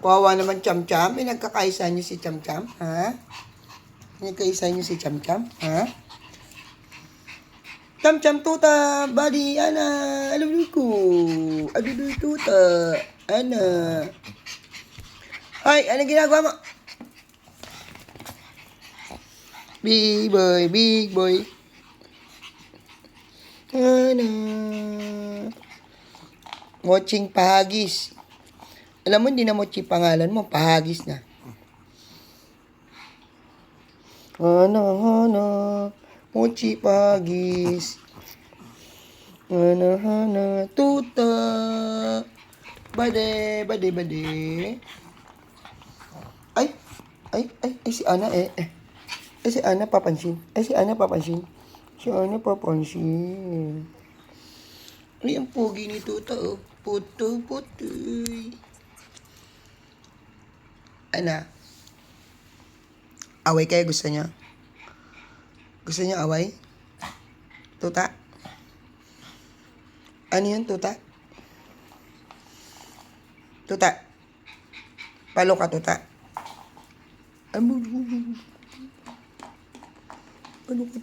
Kawawa naman Cham-Cham. Nagkakaisa niyo si Cham-Cham, ha? Nagkakaisa niyo si Cham-Cham, ha? Cham-Cham tuta, body, ana, aluloy ko. Aluloy tuta, ana. Ay, ano ginagawa mo? Big boy, big boy. Ana. Moching Pahagis. Alam mo, hindi na Mochi pangalan mo, Pahagis na. Hana, Mochi Pahagis. Hana, tuta. Bade. Ay, si Ana si Ana papansin. Si Ana papansin. Ay, ang pogi ni tuta, oh. Putoy. Ana, away kayo gusto niya? Gusto niya away? Tuta? Ano yun, tuta? Tuta? Palo ka, tuta? Palo ka,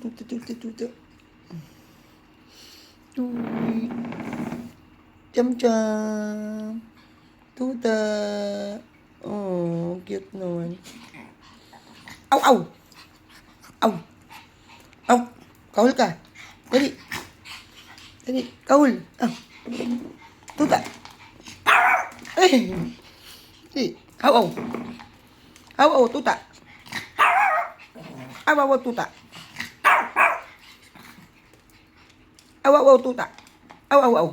tuta? Tuy. Cham-Cham. Tuta. Oh, cute naman. Aw! Kahul ka. Dali, kahul. Tuta. Ay. Aw. Tuta. Aw, tuta. Aw, tuta. Aw.